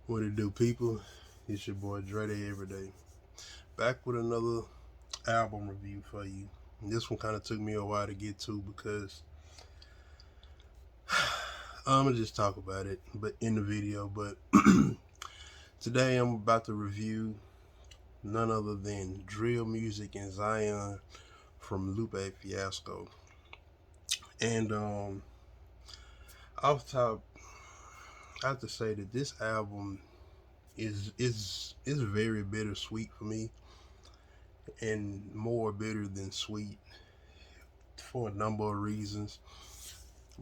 What it do, people? It's your boy Dre Day Everyday. Back with another album review for you. And this one kind of took me a while to get to because I'm gonna just talk about it, but in the video. But today I'm about to review none other than Drill Music in Zion from Lupe Fiasco. And off top, I have to say that this album is very bittersweet for me, and more bitter than sweet for a number of reasons.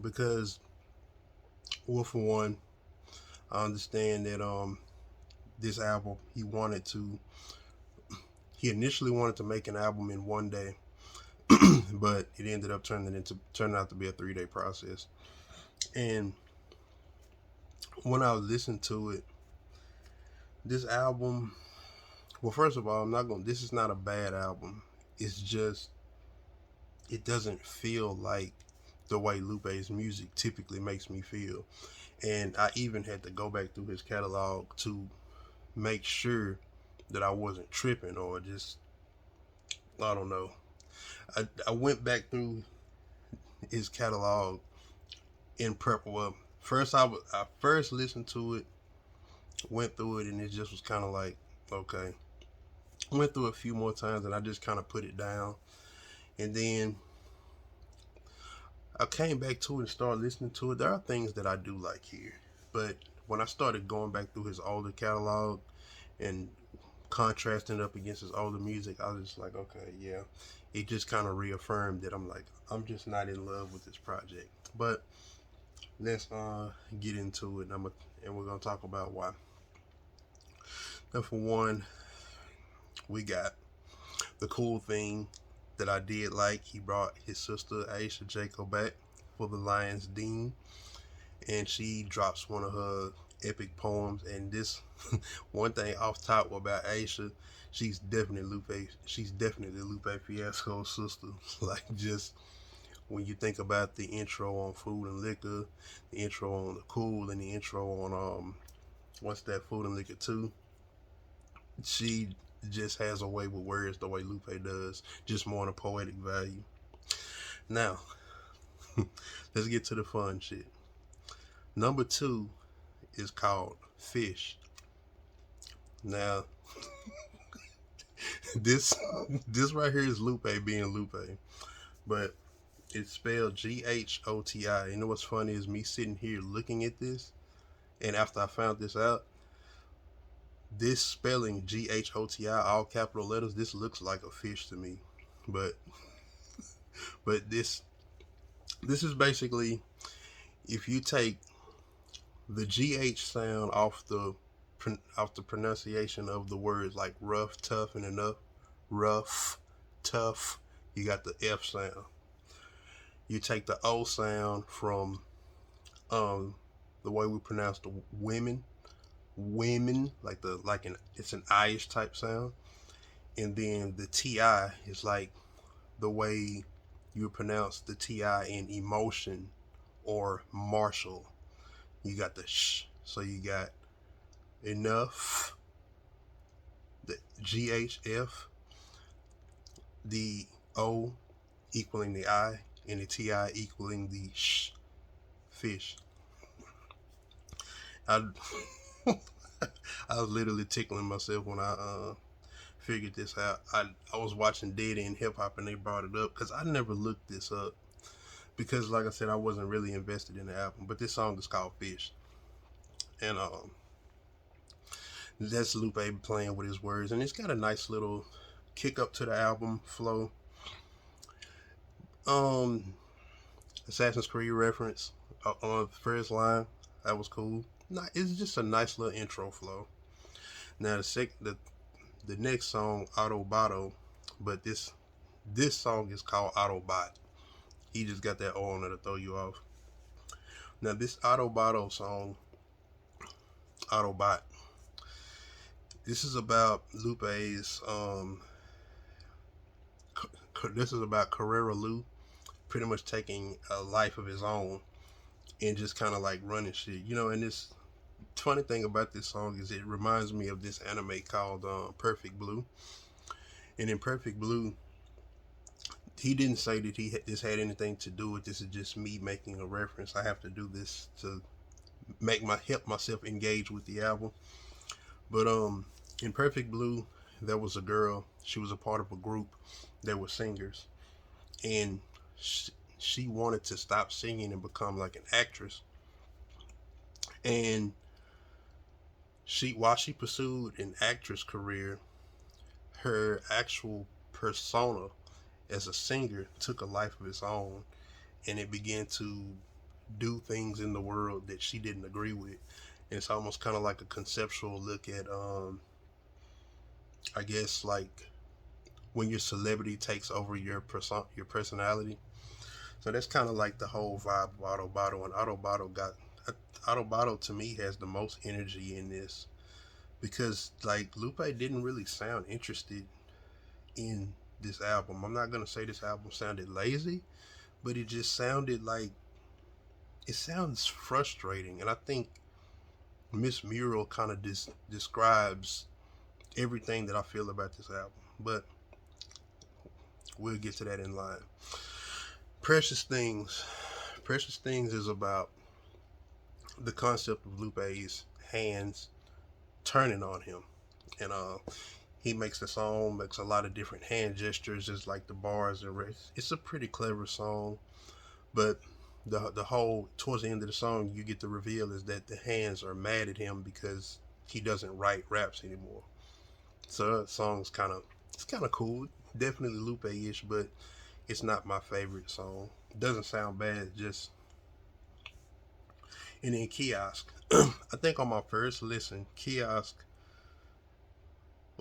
Because, well, for one, I understand that this album he initially wanted to make an album in one day, but it ended up turning out to be a 3 day process. And when I was listening to it, this album, well, first of all, I'm not going. This is not a bad album. It's just it doesn't feel like the way Lupe's music typically makes me feel. And I even had to go back through his catalog to make sure that I wasn't tripping or just, I don't know. I went back through his catalog in prep. Well, I first listened to it, went through it, and it just was kind of like, okay. Went through it a few more times and I just kind of put it down. And then I came back to it and started listening to it. There are things that I do like here, but when I started going back through his older catalog and contrasting it up against his older music, I was just like, okay, yeah. It just kind of reaffirmed that I'm just not in love with this project. But let's get into it, and we're gonna talk about why. Now, for one, we got the cool thing that I did like. He brought his sister Aisha Jacob back for the Lion's Den, and she drops one of her epic poems. And this one thing off top about Aisha, she's definitely Lupe Fiasco's sister. Like, just when you think about the intro on Food and Liquor, the intro on The Cool, and the intro on what's that, Food and Liquor 2, she just has a way with words the way Lupe does, just more on a poetic value. Now, let's get to the fun shit. Number 2 is called Fish. Now, this this right here is Lupe being Lupe, but it's spelled Ghoti. You know what's funny is me sitting here looking at this, and after I found this out, this spelling Ghoti, all capital letters, this looks like a fish to me. But this is basically, if you take the GH sound off the pronunciation of the words like rough, tough, and enough, rough, tough, you got the F sound. You take the O sound from the way we pronounce the women, it's an I-ish type sound, and then the TI is like the way you pronounce the TI in emotion or Marshall. You got the sh, so you got enough, the GHF, the O equaling the I, and the TI equaling the sh, fish. I, I was literally tickling myself when I figured this out. I was watching Dead End Hip Hop and they brought it up because I never looked this up because, like I said, I wasn't really invested in the album. But this song is called Fish, and that's Lupe playing with his words, and it's got a nice little kick up to the album flow. Um, Assassin's Creed reference on the first line, that was cool. It's just a nice little intro flow. Now the next song, Autobot, but this song is called Autobot. He just got that O on it to throw you off. Now this Autobot song, Autobot, this is about Lupe's this is about Carrera Lou pretty much taking a life of his own and just kind of like running shit, and funny thing about this song is it reminds me of this anime called Perfect Blue. And in Perfect Blue, he didn't say that this had anything to do with this. Is just me making a reference. I have to do this to help myself engage with the album. But in Perfect Blue, there was a girl. She was a part of a group that were singers, and she wanted to stop singing and become like an actress. And while she pursued an actress career, her actual persona as a singer took a life of its own, and it began to do things in the world that she didn't agree with. And it's almost kind of like a conceptual look at, I guess, like when your celebrity takes over your personality. So that's kind of like the whole vibe of Autobot. And Autobot to me has the most energy in this, because like Lupe didn't really sound interested in this album. I'm not gonna say this album sounded lazy, but it just sounded like it sounds frustrating. And I think Miss Mural kind of describes everything that I feel about this album. But we'll get to that in line. Precious Things. Precious Things is about the concept of Lupe's hands turning on him. And he makes the song, makes a lot of different hand gestures, just like the bars and rest. It's a pretty clever song, but the whole towards the end of the song, you get the reveal is that the hands are mad at him because he doesn't write raps anymore. So that song's kind of cool, definitely Lupe-ish, but it's not my favorite song. It doesn't sound bad, just. And then Kiosk, I think on my first listen, Kiosk.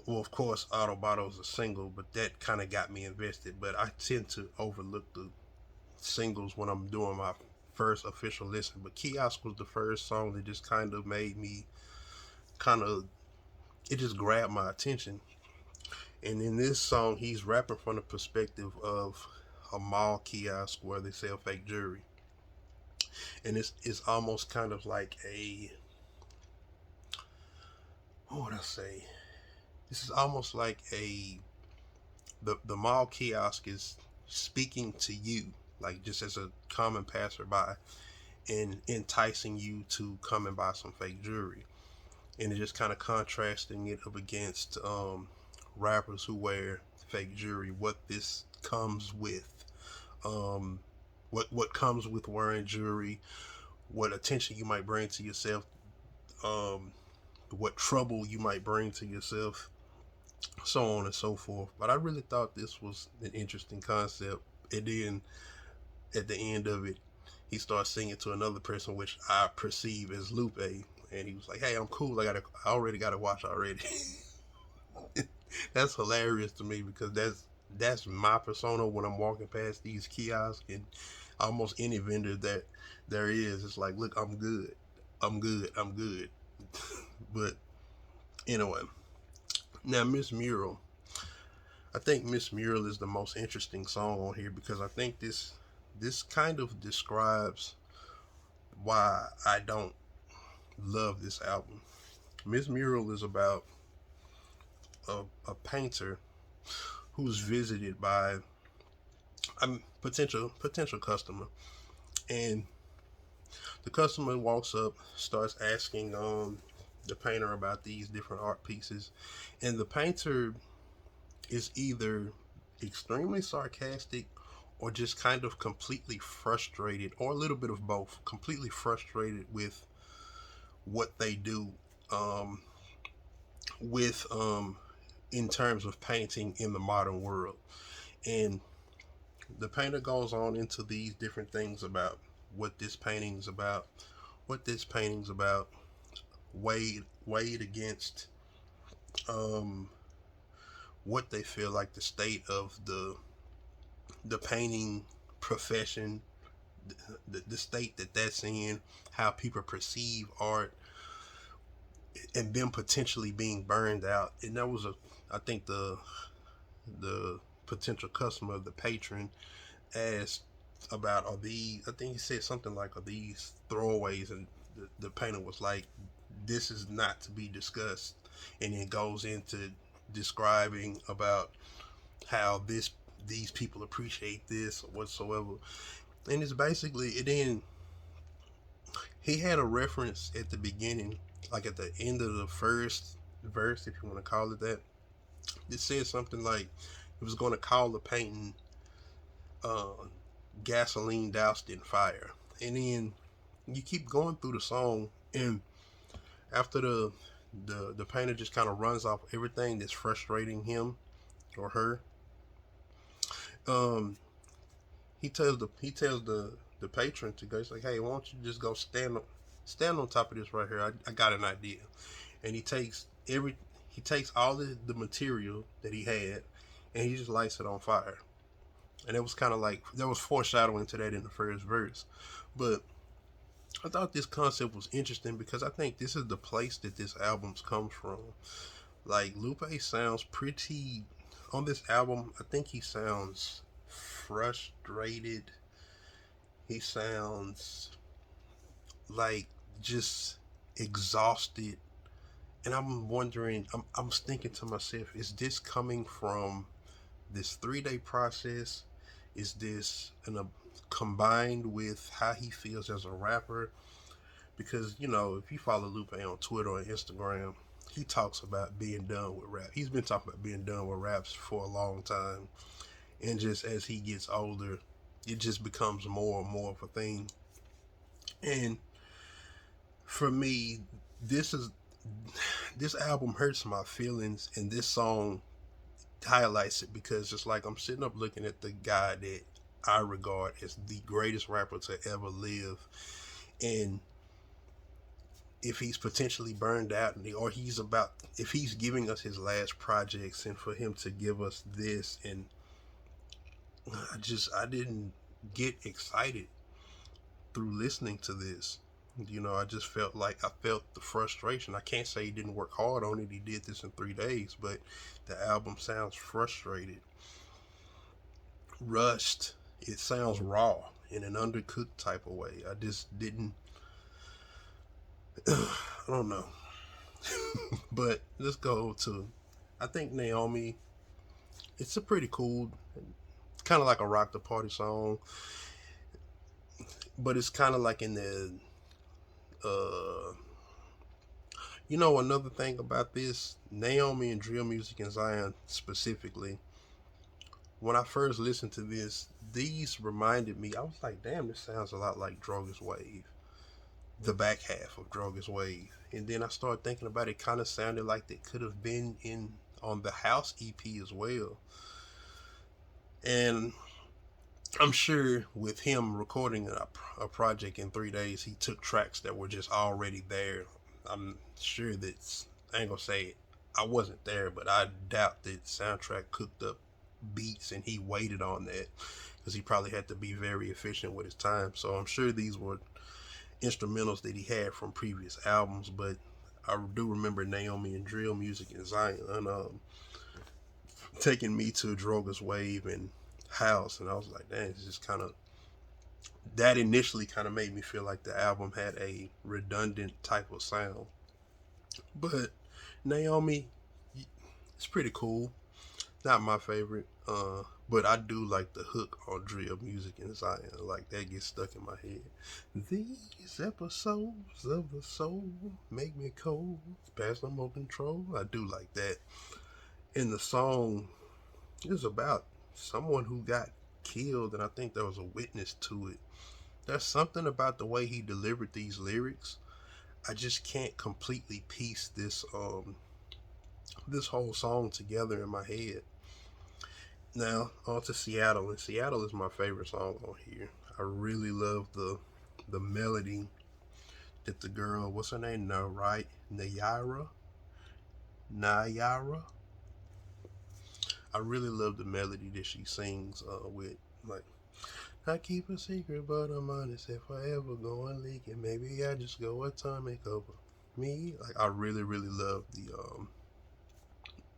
Well, of course, Autobot was a single, but that kind of got me invested. But I tend to overlook the singles when I'm doing my first official listen. But Kiosk was the first song that just kind of made me it just grabbed my attention. And in this song, he's rapping from the perspective of a mall kiosk where they sell fake jewelry. And it's almost kind of like what would I say? This is almost like the mall kiosk is speaking to you, like just as a common passerby, and enticing you to come and buy some fake jewelry. And it's just kind of contrasting it up against rappers who wear fake jewelry, what this comes with, um, what comes with wearing jewelry, what attention you might bring to yourself, um, what trouble you might bring to yourself, so on and so forth. But I really thought this was an interesting concept. And then at the end of it, he starts singing to another person, which I perceive as Lupe, and he was like, "Hey, I'm cool. I already got a watch already." That's hilarious to me because that's my persona when I'm walking past these kiosks and almost any vendor that there is. It's like, look, I'm good, I'm good, I'm good. But anyway, now Miss Mural. I think Miss Mural is the most interesting song on here because I think this kind of describes why I don't love this album. Miss Mural is about a painter who's visited by a potential customer, and the customer walks up, starts asking the painter about these different art pieces, and the painter is either extremely sarcastic or just kind of completely frustrated, or a little bit of both, completely frustrated with what they do, um, with in terms of painting in the modern world. And the painter goes on into these different things about what this painting's about, weighed against um, what they feel like the state of the painting profession, the state that that's in, how people perceive art, and them potentially being burned out. And that was I think the potential customer, the patron, asked about, I think he said something like, are these throwaways? And the painter was like, this is not to be discussed, and it goes into describing about how these people appreciate this or whatsoever. And it's basically it. Then he had a reference at the beginning, like at the end of the first verse, if you want to call it that. It said something like he was going to call the painting uh, gasoline doused in fire. And then you keep going through the song, and after the painter just kind of runs off everything that's frustrating him or her, um, he tells the patron to go. He's like, "Hey, why don't you just go stand on top of this right here? I got an idea." And he takes all the material that he had, and he just lights it on fire. And it was kind of like there was foreshadowing to that in the first verse, but I thought this concept was interesting because I think this is the place that this album's comes from. Like Lupe sounds pretty on this album. I think he sounds frustrated. He sounds like just exhausted. And I'm wondering, I'm thinking to myself, is this coming from this 3 day process? Is this combined with how he feels as a rapper? Because, if you follow Lupe on Twitter and Instagram, he talks about being done with rap. He's been talking about being done with raps for a long time. And just as he gets older, it just becomes more and more of a thing. And for me, this is this album hurts my feelings, and this song highlights it because it's like I'm sitting up looking at the guy that I regard as the greatest rapper to ever live, and if he's potentially burned out, or if he's giving us his last projects, and for him to give us this, and I didn't get excited through listening to this. I just felt the frustration. I can't say he didn't work hard on it. He did this in 3 days, but the album sounds frustrated, rushed. It sounds raw in an undercooked type of way. I just didn't. I don't know. But let's go to. I think Naomi. It's a pretty cool, kind of like a rock the party song, but it's kind of like in the another thing about this, Naomi and drill music and Zion specifically, when I first listened to this, these reminded me, I was like, damn, this sounds a lot like Droga's Wave, the back half of Droga's Wave. And then I started thinking about it, kind of sounded like they could have been on the House EP as well. And I'm sure with him recording a project in 3 days, he took tracks that were just already there. I'm sure that, I ain't gonna say it, I wasn't there, but I doubt that soundtrack cooked up beats and he waited on that because he probably had to be very efficient with his time. So I'm sure these were instrumentals that he had from previous albums, but I do remember Naomi and drill music and Zion taking me to Droga's Wave and House, and I was like, dang, it's just kind of, that initially kind of made me feel like the album had a redundant type of sound. But Naomi, it's pretty cool. Not my favorite, but I do like the hook on drill music and Zion. Like that gets stuck in my head. These episodes of the soul make me cold, past no more control. I do like that. And the song is about someone who got killed, and I think there was a witness to it. There's something about the way he delivered these lyrics. I just can't completely piece this whole song together in my head. Now on to Seattle, and Seattle is my favorite song on here. I really love the melody that the girl, what's her name? No, right? Nayara. I really love the melody that she sings with, like, I keep a secret, but I'm honest. If I ever go and leak it, maybe I just go atomic over me. Like, I really, really love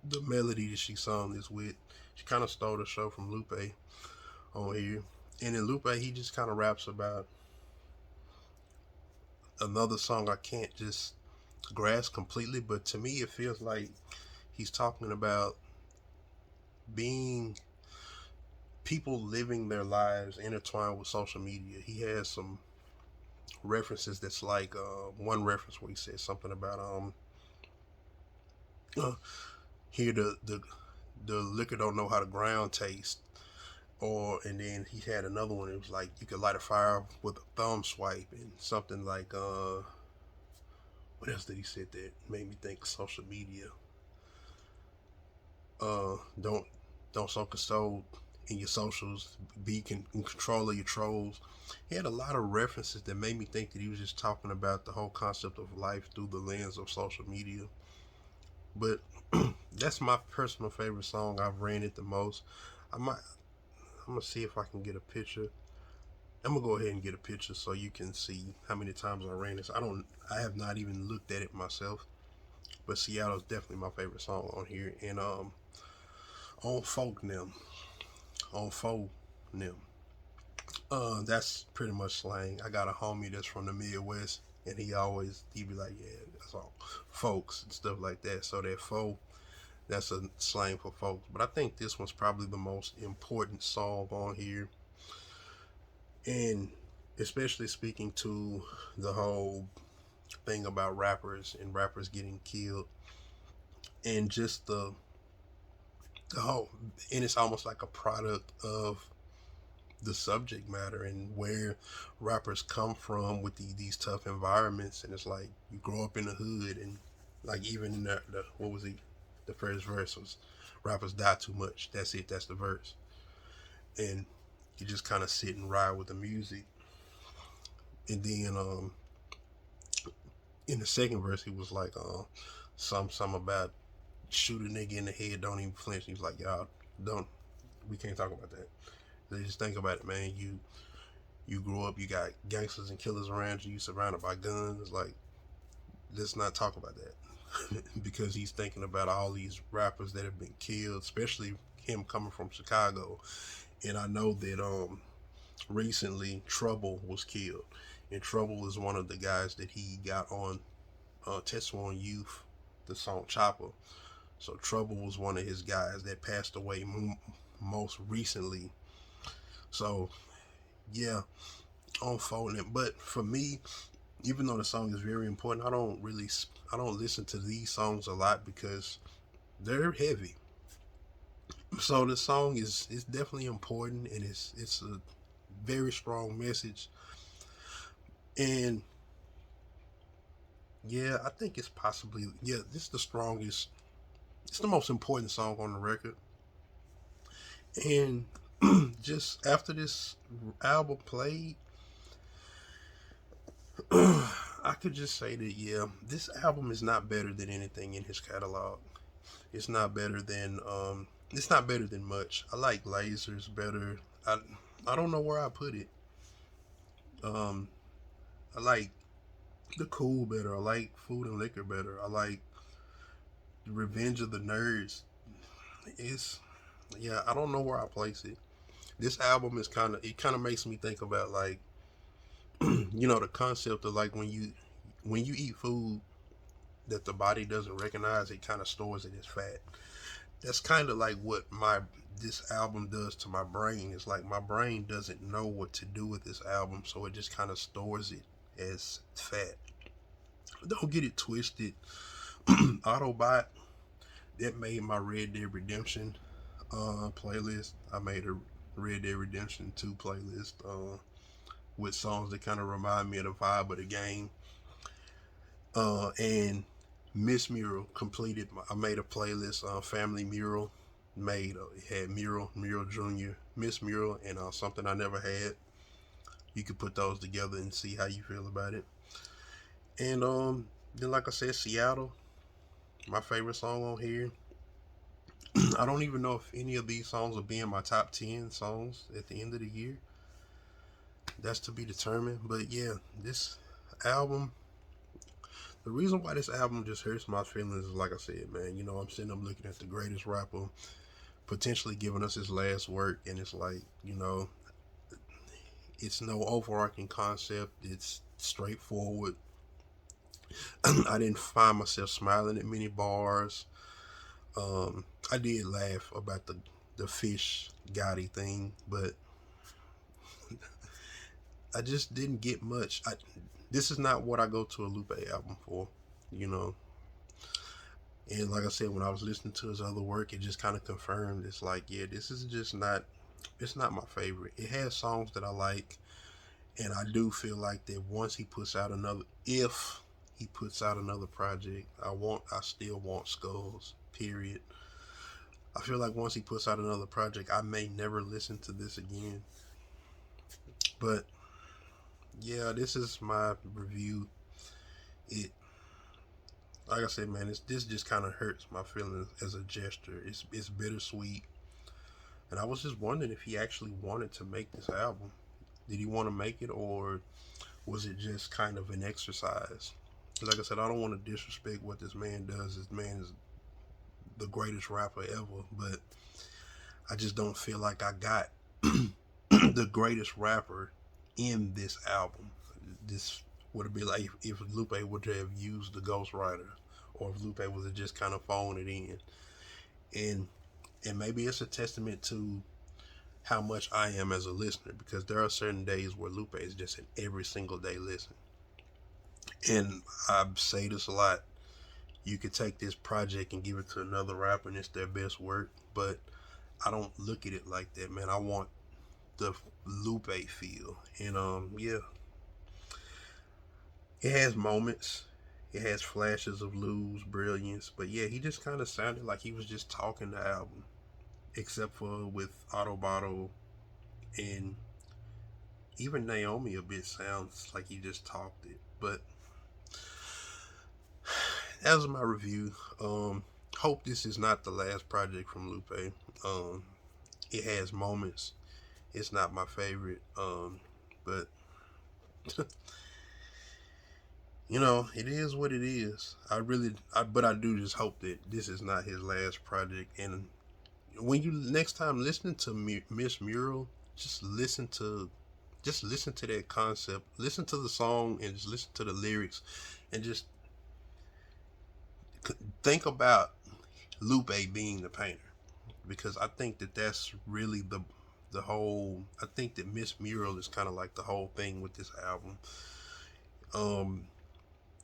the melody that she sung this with. She kind of stole the show from Lupe on here, and in Lupe, he just kind of raps about another song. I can't just grasp completely, but to me it feels like he's talking about being people living their lives intertwined with social media. He has some references that's like one reference where he says something about uh, here the liquor don't know how the ground tastes, or and then he had another one. It was like you could light a fire with a thumb swipe, and something like what else did he say that made me think social media? Don't so consoled in your socials. Be in control of your trolls. He had a lot of references that made me think that he was just talking about the whole concept of life through the lens of social media. But that's my personal favorite song. I've ran it the most. I might. I'm gonna see if I can get a picture. I'm gonna go ahead and get a picture so you can see how many times I ran this. I have not even looked at it myself. But Seattle's definitely my favorite song on here. And on folk them, on folk them. That's pretty much slang. I got a homie that's from the Midwest, and he be like, yeah, that's all folks and stuff like that. So that folk, that's a slang for folks. But I think this one's probably the most important song on here, and especially speaking to the whole thing about rappers and rappers getting killed, and just the whole, and it's almost like a product of the subject matter and where rappers come from with these tough environments. And it's like you grow up in the hood, and like even in the what was he, the first verse was rappers die too much, that's it, that's the verse. And you just kind of sit and ride with the music. And then in the second verse he was like some about shoot a nigga in the head, don't even flinch. He was like, y'all don't, we can't talk about that. They just think about it, man. You grow up, you got gangsters and killers around you, you surrounded by guns. Like, let's not talk about that. Because he's thinking about all these rappers that have been killed, especially him coming from Chicago. And I know that recently Trouble was killed. And Trouble is one of the guys that he got on Tesla on Youth, the song Chopper. So Trouble was one of his guys that passed away most recently. So yeah, on folding it. But for me, even though the song is very important, I don't listen to these songs a lot because they're heavy. So the song is definitely important, and it's a very strong message. And yeah, I think it's possibly, yeah, this is the strongest, it's the most important song on the record. And just after this album played, I could just say that yeah, this album is not better than anything in his catalog. It's not better than much. I like Lasers better. I don't know where I put it. Um, I like The Cool better. I like Food and Liquor better. I like Revenge of the Nerds. It's yeah, I don't know where I place it. This album is kind of makes me think about like the concept of like when you eat food that the body doesn't recognize, it kind of stores it as fat. That's kind of like what my this album does to my brain. It's like my brain doesn't know what to do with this album, so it just kind of stores it as fat. Don't get it twisted. Autobot, that made my Red Dead Redemption playlist. I made a Red Dead Redemption 2 playlist with songs that kind of remind me of the vibe of the game. And Miss Mural completed. I made a playlist. Family Mural made. It had Mural Junior, Miss Mural, and something I never had. You could put those together and see how you feel about it. And then, like I said, Seattle, my favorite song on here. I don't even know if any of these songs will be in my top 10 songs at the end of the year. That's to be determined. But yeah, this album, the reason why this album just hurts my feelings is like I said, man, I'm sitting up looking at the greatest rapper potentially giving us his last work, and it's like, it's no overarching concept. It's straightforward. I didn't find myself smiling at many bars. I did laugh about the fish Gotti thing, but I just didn't get much. This is not what I go to a Lupe album for, you know. And like I said, when I was listening to his other work, it just kind of confirmed. It's like, yeah, this is just not. It's not my favorite. It has songs that I like, and I do feel like that once he puts out another, if he puts out another project, I still want Skulls. Period. I feel like once he puts out another project, I may never listen to this again. But yeah, this is my review. It, like I said, man, this just kind of hurts my feelings as a gesture. It's bittersweet, and I was just wondering if he actually wanted to make this album. Did he want to make it, or was it just kind of an exercise? Like I said, I don't want to disrespect what this man does. This man is the greatest rapper ever, but I just don't feel like I got the greatest rapper in this album. This would be like if Lupe would have used the ghostwriter, or if Lupe was just kind of phone it in. And and maybe it's a testament to how much I am as a listener, because there are certain days where Lupe is just an every single day listen. And I say this a lot. You could take this project and give it to another rapper and it's their best work, but I don't look at it like that, man. I want the Lupe feel. And yeah, it has moments. It has flashes of Lou's brilliance, but yeah, he just kind of sounded like he was just talking the album, except for with Autobot, and even Naomi a bit sounds like he just talked it. But that was my review. Hope this is not the last project from Lupe. Um, it has moments. It's not my favorite, but it is what it is. But I do just hope that this is not his last project. And when you next time listening to Miss Mural, just listen to that concept. Listen to the song and just listen to the lyrics, and just think about Lupe being the painter, because I think that that's really the whole. I think that Miss Mural is kind of like the whole thing with this album. Um,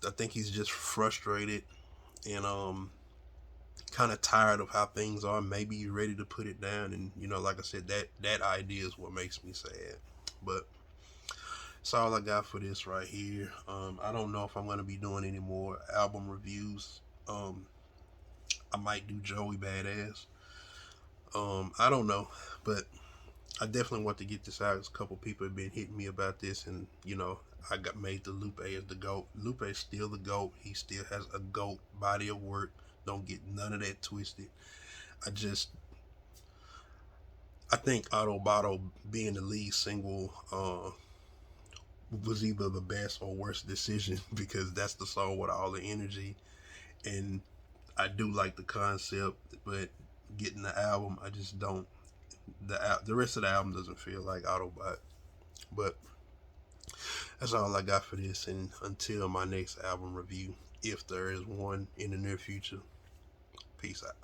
I think he's just frustrated and kind of tired of how things are. Maybe you're ready to put it down, and like I said, that idea is what makes me sad. But that's all I got for this right here. I don't know if I'm gonna be doing any more album reviews. I might do Joey Badass. I don't know, but I definitely want to get this out. A couple people have been hitting me about this, and I got made the Lupe as the GOAT. Lupe is still the GOAT. He still has a GOAT body of work. Don't get none of that twisted. I think Autobot being the lead single was either the best or worst decision, because that's the song with all the energy, and I do like the concept, but getting the album, I just don't. The rest of the album doesn't feel like Autobot. But that's all I got for this, and until my next album review, if there is one in the near future, peace out.